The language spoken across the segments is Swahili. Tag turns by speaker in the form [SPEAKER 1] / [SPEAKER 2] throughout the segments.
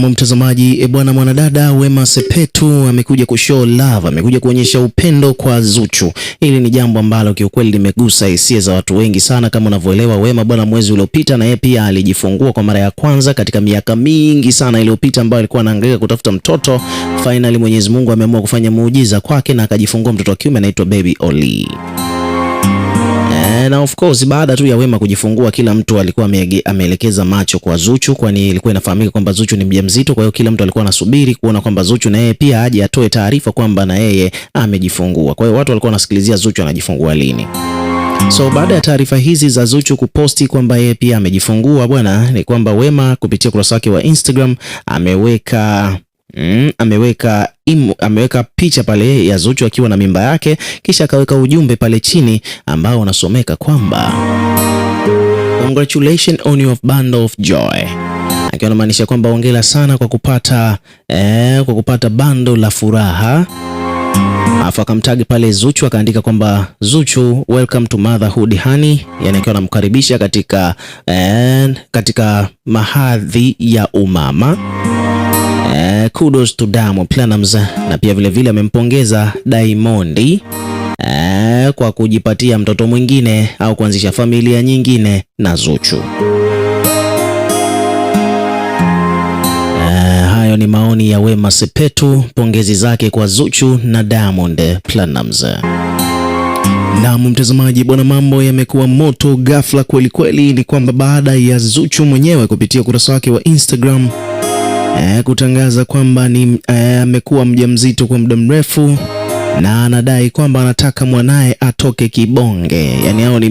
[SPEAKER 1] Mtazamaji, bwana mwanadada Wema Sepetu amekuja kushow love, amekuja kuonyesha upendo kwa Zuchu. Hili ni jambo ambalo kiukweli limegusa hisia za watu wengi sana. Kama unavyoelewa, Wema bwana, mwezi uliopita na yeye pia alijifungua kwa mara ya kwanza katika miaka mingi sana iliyopita, ambayo alikuwa anahangaika kutafuta mtoto. Finally Mwenyezi Mungu ameamua kufanya muujiza kwake na akajifungua mtoto wa kiume anaitwa Baby Oli. Na of course baada tu ya Wema kujifungua, kila mtu alikuwa ameelekeza macho kwa Zuchu, kwani ilikuwa inafahamika kwamba Zuchu ni mjamzito. Kwa hiyo kila mtu alikuwa anasubiri kuona kwamba Zuchu na yeye pia aje atoe taarifa kwamba na yeye amejifungua. Kwa hiyo watu walikuwa wanasikilizia Zuchu anajifungua lini. So baada ya taarifa hizi za Zuchu kuposti kwamba yeye pia amejifungua bwana, ni kwamba Wema kupitia ukurasa wake wa Instagram ameweka picha pale ya Zuchu akiwa na mimba yake, kisha akaweka ujumbe pale chini ambao unasomeka kwamba congratulations on your bundle of joy, akiwa anamaanisha kwamba hongera sana kwa kupata bando la furaha. Afu akamtagi pale Zuchu, akaandika kwamba Zuchu welcome to motherhood honey, yani akiwa anamkaribisha katika mahadhi ya umama. Kudos to Diamond Platnumz, na pia vile amempongeza Diamond kwa kujipatia mtoto mwingine au kuanzisha familia nyingine na Zuchu. Hayo ni maoni ya Wema Sepetu, pongezi zake kwa Zuchu na Diamond Platnumz. Na mtazamaji bwana, mambo yamekuwa moto ghafla kweli kweli. Ni kwamba baada ya Zuchu mwenyewe kupitia ukurasa wake wa Instagram kutangaza kwamba amekuwa mjamzito kwa muda mrefu na anadai kwamba anataka mwanae atoke kibonge. Yani hao ni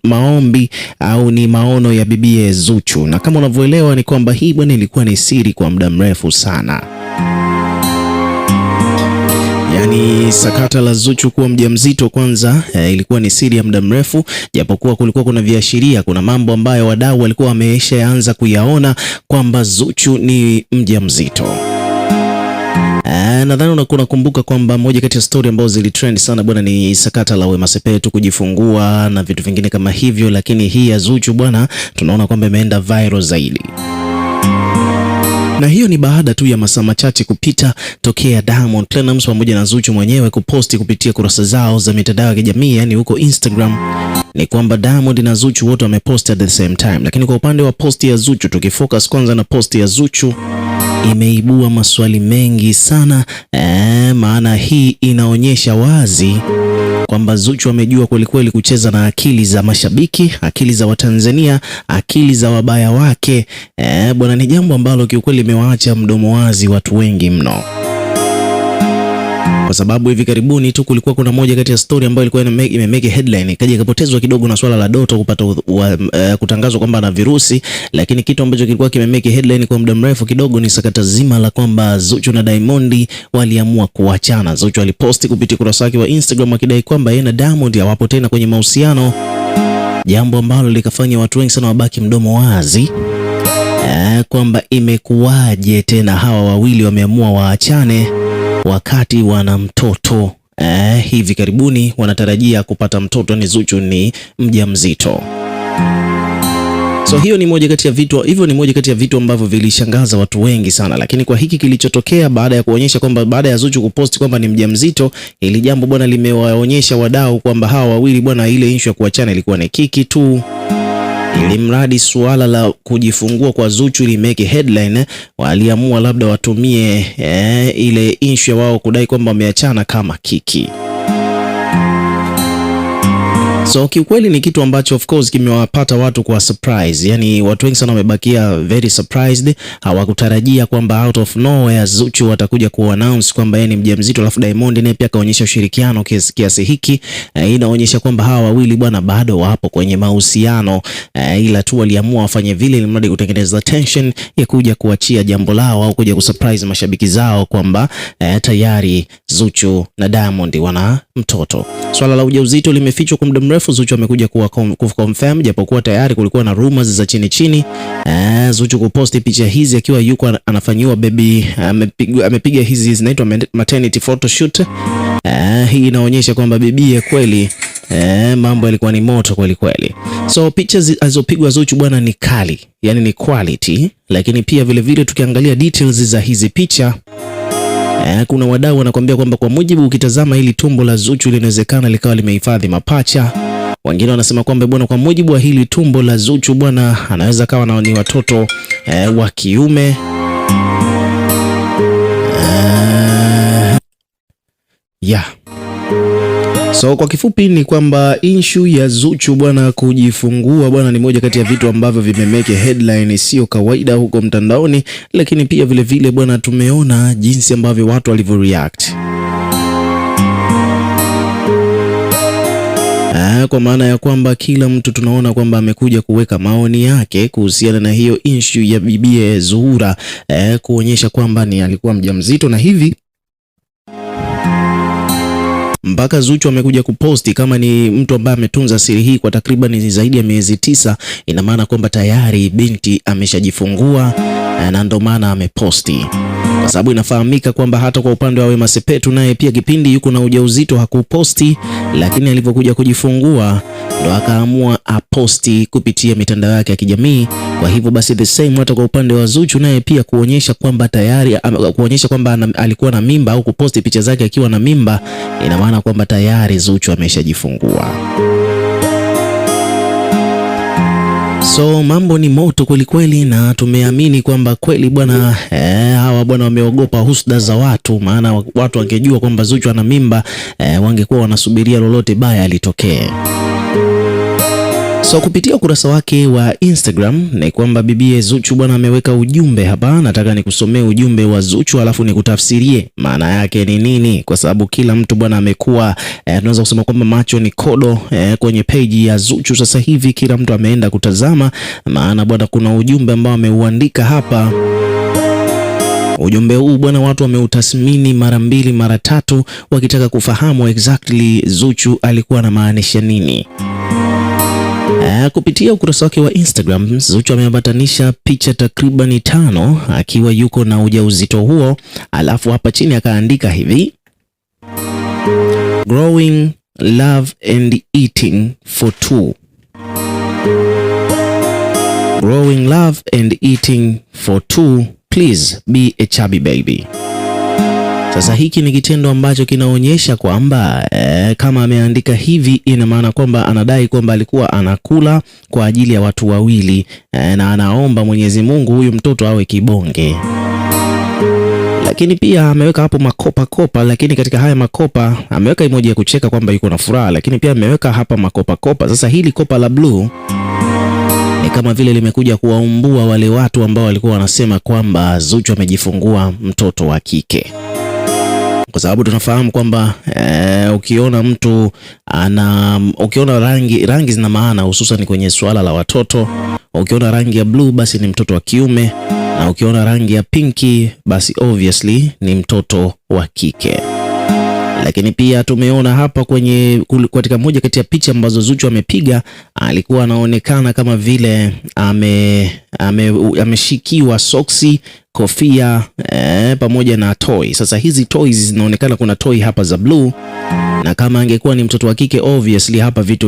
[SPEAKER 1] maombi au ni maono ya bibie Zuchu, na kama unavyoelewa ni kwamba hii bwana ilikuwa ni siri kwa muda mrefu sana. Yani sakata la Zuchu kuwa mjamzito kwanza ilikuwa ni siri ya muda mrefu, japokuwa kulikuwa kuna viashiria, kuna mambo ambayo wadau walikuwa wameshaanza kuyaona kwamba Zuchu ni mjamzito. Nadhani unakumbuka kwamba moja kati ya story ambazo zilitrend sana bwana ni sakata la Wema Sepetu kujifungua na vitu vingine kama hivyo, lakini hii ya Zuchu bwana tunaona kwamba imeenda viral zaidi. Na hiyo ni baada tu ya masaa machache kupita tokea Diamond Platnumz pamoja na Zuchu mwenyewe kuposti kupitia kurasa zao za mitandao ya kijamii, yani huko Instagram. Ni kwamba Diamond na Zuchu wote wameposti at the same time, lakini kwa upande wa posti ya Zuchu, tukifocus kwanza na posti ya Zuchu, imeibua maswali mengi sana. Maana hii inaonyesha wazi kwamba Zuchu amejua kweli kucheza na akili za mashabiki, akili za Watanzania, akili za wabaya wake. Bwana, ni jambo ambalo kiukweli limewaacha mdomo wazi watu wengi mno, kwa sababu hivi karibuni tu kulikuwa kuna moja kati ya story ambayo ilikuwa imemeke headline, ikaja ikapotezwa kidogo na swala la Doto kupata kutangazwa kwamba ana virusi. Lakini kitu ambacho kilikuwa kimemeke headline kwa muda mrefu kidogo ni sakata zima la kwamba Zuchu na Diamond waliamua kuachana. Zuchu aliposti kupitia kurasa yake wa Instagram akidai kwamba yeye na Diamond hawapo tena kwenye mahusiano, jambo ambalo likafanya watu wengi sana wabaki mdomo wazi, kwamba imekuwaje tena hawa wawili wameamua waachane wakati wana mtoto. Hivi karibuni wanatarajia kupata mtoto, ni Zuchu ni mjamzito. So hiyo ni moja kati ya vitu ambavyo vilishangaza watu wengi sana. Lakini kwa hiki kilichotokea baada ya kuonyesha kwamba baada ya Zuchu kuposti kwamba ni mjamzito, ili jambo bwana limewaonyesha wadau kwamba hawa wawili bwana, ile issue ya kuachana ilikuwa ni kiki tu. Ili mradi suala la kujifungua kwa Zuchu limeke headline, waliamua labda watumie ile issue wao kudai kwamba wameachana kama kiki. So kiukweli ni kitu ambacho of course kimewapata watu kwa surprise. Yani watu wengi sana wamebakia very surprised, hawakutarajia kwamba out of nowhere Zuchu watakuja ku-announce kwamba yeye ni mjamzito, alafu Diamond naye pia kaonyesha ushirikiano kiasi hiki. Inaonyesha kwamba hawa wawili bwana bado wapo kwenye mahusiano, ila tu waliamua wafanye vile ili mradi kutengeneza tension ya kuja kuachia jambo lao au kuja kusurprise mashabiki zao kwamba tayari Zuchu na Diamond wana mtoto. Swala la ujauzito limefichwa kwa muda mrefu. Zuchu amekuja kuconfirm, japokuwa tayari kulikuwa na rumors za chini. Zuchu kuposti picha hizi akiwa yuko anafanyiwa baby, amepiga hizi zinaitwa maternity photoshoot. Hii inaonyesha kwamba bibie kweli mambo yalikuwa ni moto kweli kweli. So picha alizopigwa Zuchu bwana ni kali, yani ni quality, lakini pia vile vile tukiangalia details za hizi picha kuna wadau wanakuambia kwamba kwa mujibu ukitazama hili tumbo la Zuchu linawezekana likawa limehifadhi mapacha. Wengine wanasema kwamba bwana, kwa mujibu wa hili tumbo la Zuchu bwana, anaweza kawa ni watoto wa kiume. So kwa kifupi ni kwamba issue ya Zuchu bwana kujifungua bwana ni moja kati ya vitu ambavyo vimemeke headline sio kawaida huko mtandaoni, lakini pia vile vile bwana tumeona jinsi ambavyo watu walivyoreact. Kwa maana ya kwamba kila mtu tunaona kwamba amekuja kuweka maoni yake kuhusiana na hiyo issue ya bibie Zuhura kuonyesha kwamba ni alikuwa mjamzito, na hivi mpaka Zuchu amekuja kuposti kama ni mtu ambaye ametunza siri hii kwa takriban zaidi ya miezi 9. Ina maana kwamba tayari binti ameshajifungua na ndio maana ameposti, kwa sababu inafahamika kwamba hata kwa upande wa Wema Sepetu naye pia kipindi yuko na ujauzito hakuposti, lakini alivyokuja kujifungua ndo akaamua aposti kupitia mitandao yake ya kijamii. Kwa hivyo basi the same hata kwa upande wa Zuchu naye pia kuonyesha kwamba tayari kuonyesha kwamba alikuwa na mimba au kuposti picha zake akiwa na mimba, ina maana kwamba tayari Zuchu ameshajifungua. So mambo ni moto kweli kweli, na tumeamini kwamba kweli bwana hawa bwana wameogopa husda za watu, maana watu wangejua kwamba Zuchu ana mimba wangekuwa wanasubiria lolote baya litokee. So kupitia ukurasa wake wa Instagram ni kwamba bibie Zuchu bwana ameweka ujumbe hapa. Nataka nikusomee ujumbe wa Zuchu alafu nikutafsirie maana yake ni nini, kwa sababu kila mtu bwana amekuwa tunaweza kusema kwamba macho ni kodo kwenye page ya Zuchu sasa hivi, kila mtu ameenda kutazama, maana bwana kuna ujumbe ambao ameuandika hapa. Ujumbe huu bwana watu wameutathmini mara 2 mara 3 wakitaka kufahamu exactly Zuchu alikuwa anamaanisha nini. Kupitia ukurasa wake wa Instagram, Zuchu ameambatanisha picha takriban 5 akiwa yuko na ujauzito huo, alafu hapa chini akaandika hivi: growing love and eating for 2. Growing love and eating for 2, please be a chubby baby. Sasa hiki ni kitendo ambacho kinaonyesha kwamba kama ameandika hivi, ina maana kwamba anadai kwamba alikuwa anakula kwa ajili ya watu wawili na anaomba Mwenyezi Mungu huyu mtoto awe kibonge. Lakini pia ameweka hapo makopa kopa, lakini katika haya makopa ameweka emoji ya kucheka kwamba yuko na furaha, lakini pia ameweka hapa makopa kopa. Sasa hili kopa la blue ni kama vile limekuja kuwaumbua wale watu ambao walikuwa wanasema kwamba Zuchu amejifungua mtoto wa kike, kwa sababu tunafahamu kwamba ukiona mtu ukiona rangi zina maana, hususan kwenye swala la watoto. Ukiona rangi ya blue basi ni mtoto wa kiume, na ukiona rangi ya pinki basi obviously ni mtoto wa kike. Lakini pia tumeona hapa katika moja kati ya picha ambazo Zuchu amepiga, alikuwa anaonekana kama vile ameshikiwa soksi, kofia pamoja na toy. Sasa hizi toys zinaonekana kuna toy hapa za blue, na kama angekuwa ni mtoto wa kike obviously hapa vitu